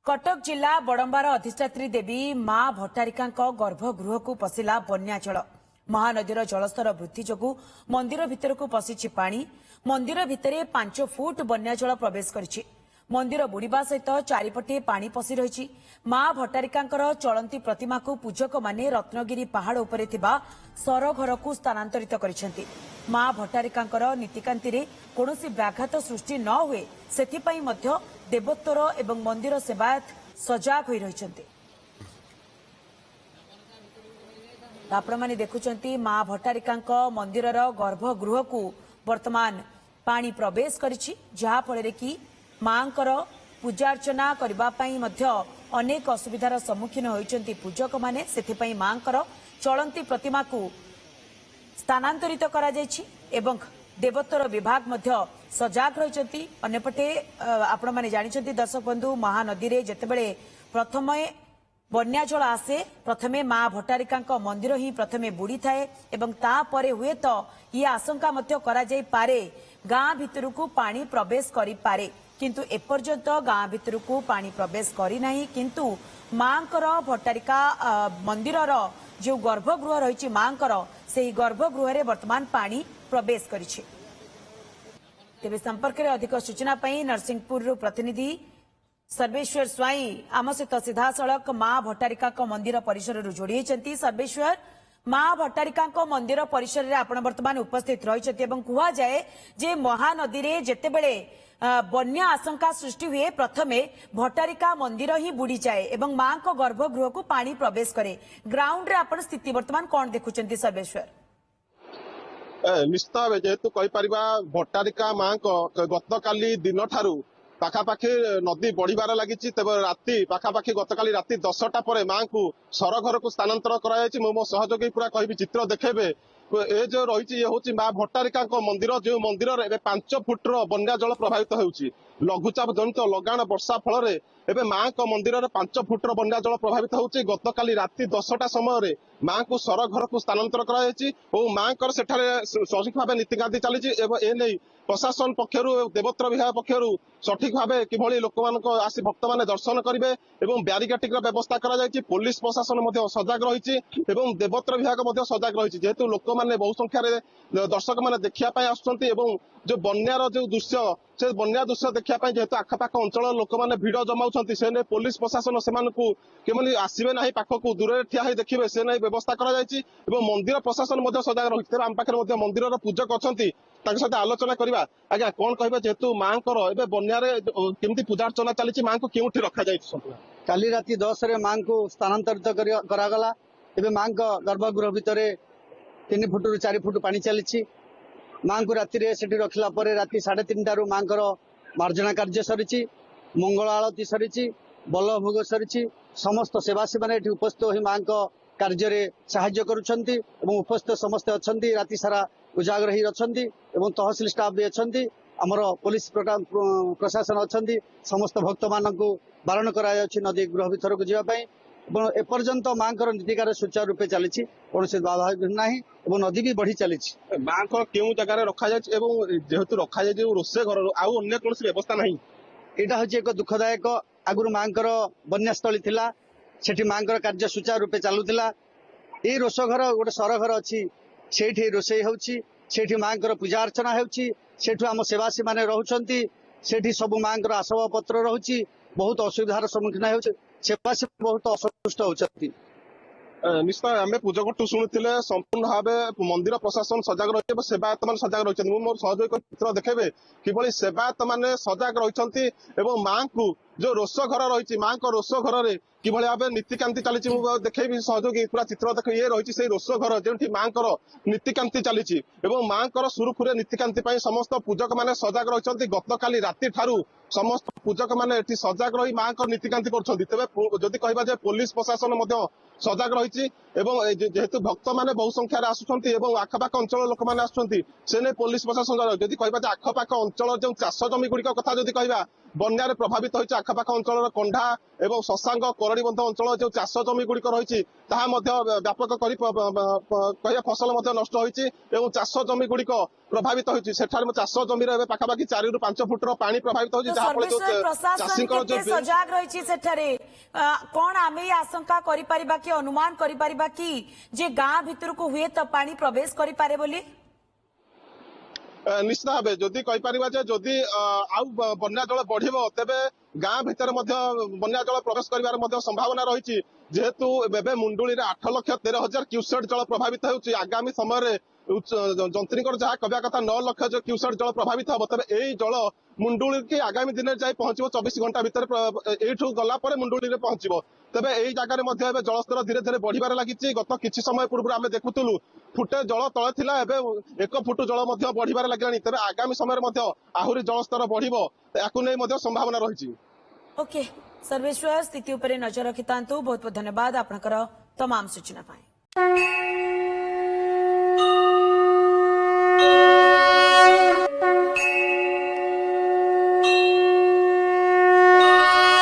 कटक जिला बड़ंबार अधिष्ठात्री देवी मां भट्टारिका गर्भगृह को पशिला बन्या जल महानदीर जलस्तर वृद्धि जोगु मंदिर भितर को पशिछि पानी मंदिर भितर 5 फुट बन्या जल प्रवेश करिछि मंदिर बुड़ीबा सहित चारिपटे पानी पशि रही मां भट्टारिका चलंती प्रतिमा को पूजक माने रत्नगिरी पहाड़ उपरे थिबा सरघर को स्थानांतरित करिसेंति मां भट्टारिका नीतिकांति रे कोनोसी व्याघात सृष्टि न हुए सेथिपई मध्य देवोत्तर एवं मंदिर सेवायत सजाग होई रहिसेंति। आपण माने देखुचंती मां भट्टारिका मंदिरर गर्भगृह को वर्तमान पानी प्रवेश करिछि जहा फଳରେ कि मांकर पूजार्चना करने अनेक असुविधार सम्मुखीन होइचंती पूजक माने सेथिपई मांकर चलंती प्रतिमा को स्थानांतरित करा जायछि एवं देवोत्तर विभाग मध्य सजाग रहिचंती। अन्यपटे आपण माने जानिचंती दर्शक बंधु महानदी रे जेतेबेले प्रथमे बन्या जल आसे प्रथमे मां भट्टारिका मंदिर ही प्रथमे बुड़ी थाए एवं तापरे हुए तो ये आशंका मध्य करा जाई पारे गां भितर को पानी प्रवेश करि पारे किंतु एपर्यंत गां भितर को पानी प्रवेश करी नहीं किंतु मांकर भट्टारिका मंदिरर जो गर्भगृह रही मांकर से गर्भगृह रे वर्तमान पानी प्रवेश करिछि। तेबे संपर्क रे अधिक सूचना पई नरसिंहपुर प्रतिनिधि सर्वेश्वर स्वाई आम सहित सीधा सड़क मां भट्टारिका मंदिर परिसर जोड़ी होती। सर्वेश्वर मां भट्टारिका मंदिर परिसर रे आपण वर्तमान उपस्थित रही कह जाए जे महानदी रे जेतेबेले बन्या आशंका सृष्टि हुए प्रथमे भट्टारिका मंदिर ही बुड़ी जाए एवं मां को गर्भगृह को पानी प्रवेश करे ग्राउंड रे आपण स्थिति वर्तमान कौन देखुचंती सर्वेश्वर? निश्चित भाव जेहेतु कहीपर भट्टारिका मां को गत काली दिन ठारू पाखापाखि नदी बढ़िबार लगी तेज राति पाखापाखि गतकाली राति 10टा पर मां को सरघर को स्थानांतर कर मो सहयोगी पूरा कह चित्र देखेबे ए जो रही ये हूँ मां भट्टारिका मंदिर जो मंदिर 5 फुट्र बन्या जल प्रभावित होउछि लघुचाप जनित लगाण वर्षा फल एवं मां को मंदिर 5 फुट्र बन्या जल प्रभावित होउछि गतकाली राति 10टा समय मां को सरघर को स्थानांतर कर मां सठिक भाव नीतिकांति चली एने प्रशासन पक्षर देवोत्तर विभाग पक्षर सठिक भाव कि लोक आसी भक्त मैंने दर्शन करेंगे और ब्यारिकेटिंग व्यवस्था कर पुलिस प्रशासन सजग रही देवोत्तर विभाग सजग रही जेहेतु लोक मैंने बहु संख्यार दर्शक मैंने देखापी आसुंच जो बन्यार जो दृश्य से बन्या दृश्य देखापी जेहेतु आखपाख अंचल लोक मैंने भिड़ जमाऊँच से पुलिस प्रशासन से आसवे ना पाखक दूर ठिया देखिए से नहीं व्यवस्था कर मंदिर प्रशासन सजग रही आम पाखे मंदिर पूजक अच्छा सहित आलोचना करवा आज्ञा कौन कह जेहेतु मां बन्यारे केमती पूजा अर्चना चली मां को क्यों रखा जाए? काली राति 10 रे मां को स्थानांतरित करागला मां गर्भगृह भितर 3 फुट रु 4 फुट पानी चली मां को राति रखला राति 3:30 मां मार्जना कार्य सरी मंगल आलती सरी बल भोग सरी समस्त सेवासी मैंने उपस्थित हो मां कार्य साहाय्य करुछंती उपस्थित समस्ते अच्छा राति सारा उजागर ही रचंती तहसिल स्टाफ भी अच्छा आमर पुलिस प्रशासन अच्छा समस्त भक्त मान बारण कर नदी गृह भर को जावाई एपर्यंत मां नीतिकार सुचारू रूपे चली कौन बाधा ना नदी भी बढ़ी चली मां को क्यों जगह रखा जाए जेहेतु रखा जाए रोषे घर आउ अन्य कौन व्यवस्था ना यहाँ हूँ एक दुखदायक आगुरी मां बन्यास्थली थिला सेठी मां कार्य सुचारू रूपे चलुला ये रोष घर गोटे सरघर अच्छी से रोषे होठी मां पूजा अर्चना होठू आम सेवासी मैंने रोचंती सेठी सब मां आसबाब पत्र रोचे बहुत असुविधार सम्मुखीन होवासी बहुत असंतुष्ट होती। निश्चित आम पूजक शुणुले संपूर्ण भाव मंदिर प्रशासन सजग रही सेवायत मान सजग रही मोर सहयोगी चित्र देखेबे कि सेवायत मान सजग रही मां को जो रोष घर रही मां को रोष घर कि भाव नीतिकांति चली देखेबी सहयोगी पूरा चित्र देख ये रही से रोष घर जो मां नीतिकांति चली मां सुरुखुरे नीतिकांति समस्त पूजक मैंने सजग रही गत काली राति ठारू समस्त पूजक मैंने सजग रही मां नीतिकांति करें कह पुलिस प्रशासन सजग रही जेहेतु भक्त मैंने बहु संख्यार आसुंच आखपाख अंचल लोक मैंने आसुंच से पुलिस प्रशासन जदि कह आखपाख अंचल जो चाष जमी गुड़िक कथा जदि कह ବନ୍ୟାରେ ପ୍ରଭାବିତ ହୋଇଛି ଆଖପାଖ ଅଞ୍ଚଳର କଣ୍ଡା ଏବଂ ଶଶାଙ୍ଗ କରଡିବନ୍ଧ ଅଞ୍ଚଳ ଯେଉଁ ଚାଷ ଜମି ଗୁଡିକ ରହିଛି ତାହା ମଧ୍ୟ ବ୍ୟାପକ କରି କହିବା ଫସଲ ମଧ୍ୟ ନଷ୍ଟ ହୋଇଛି ଏବଂ ଚାଷ ଜମି ଗୁଡିକ ପ୍ରଭାବିତ ହୋଇଛି। ସେଠାରେ ଚାଷ ଜମିରେ ଏବେ ପାଖାପାଖି 4 ରୁ 5 ଫୁଟର ପାଣି ପ୍ରଭାବିତ ହୋଇଛି, ଯାହାଫଳରେ ସର୍ବେଶ୍ୱର ପ୍ରଶାସନ ଚାଷୀଙ୍କର କେତେ ସଜାଗ ରହିଛି ସେଠାରେ କଣ ଆମେ ଆଶଙ୍କା କରିପାରିବା କି ଅନୁମାନ କରିପାରିବା କି ଯେ ଗାଁ ଭିତରକୁ ହୁଏ ତ ପାଣି ପ୍ରବେଶ କରିପାରେ ବୋଲି? ନିଶ୍ଚିତ ଭାବେ ଯଦି କହିପାରିବା ଯେ ଯଦି ଆଉ ବନ୍ୟା ଜଳ ବଢିବ ତେବେ ଗାଁ ଭିତରେ ମଧ୍ୟ ବନ୍ୟା ଜଳ ପ୍ରବେଶ କରିବାର ମଧ୍ୟ ସମ୍ଭାବନା ରହିଛି। ଯେହେତୁ ଏବେ ମୁଣ୍ଡୁଳିରେ 8,13,000 କ୍ୟୁସେକ୍ ଜଳ ପ୍ରଭାବିତ ହେଉଛି, ଆଗାମୀ ସମୟରେ ଯନ୍ତ୍ରୀଙ୍କର ଯାହା କହିବା କଥା 9 ଲକ୍ଷ କ୍ୟୁସେକ୍ ଜଳ ପ୍ରଭାବିତ ହବ, ତେବେ ଏଇ ଜଳ ମୁଣ୍ଡୁଳି କି ଆଗାମୀ ଦିନରେ ଯାଇ ପହଞ୍ଚିବ 24 ଘଣ୍ଟା ଭିତରେ ଏଇଠୁ ଗଲା ପରେ ମୁଣ୍ଡୁଳିରେ ପହଞ୍ଚିବ। ତେବେ ଏଇ ଜାଗାରେ ମଧ୍ୟ ଏବେ ଜଳସ୍ତର ଧୀରେ ଧୀରେ ବଢିବାରେ ଲାଗିଛି। ଗତ କିଛି ସମୟ ପୂର୍ବରୁ ଆମେ ଦେଖୁଥିଲୁ ଫୁଟେ ଜଳ ତଳେ ଥିଲା, ଏବେ 1 ଫୁଟ ଜଳ ମଧ୍ୟ ବଢିବାରେ ଲାଗିଲାଣି। ତେବେ ଆଗାମୀ ସମୟରେ ମଧ୍ୟ ଆହୁରି ଜଳସ୍ତର ବଢିବ, ଏହାକୁ ନେଇ ମଧ୍ୟ ସମ୍ଭାବନା ରହିଛି। ओके सर्वेश्वर स्थिति उपरे नजर रखितांतु बहुत बहुत धन्यवाद आपनकर तमाम सूचना पाए।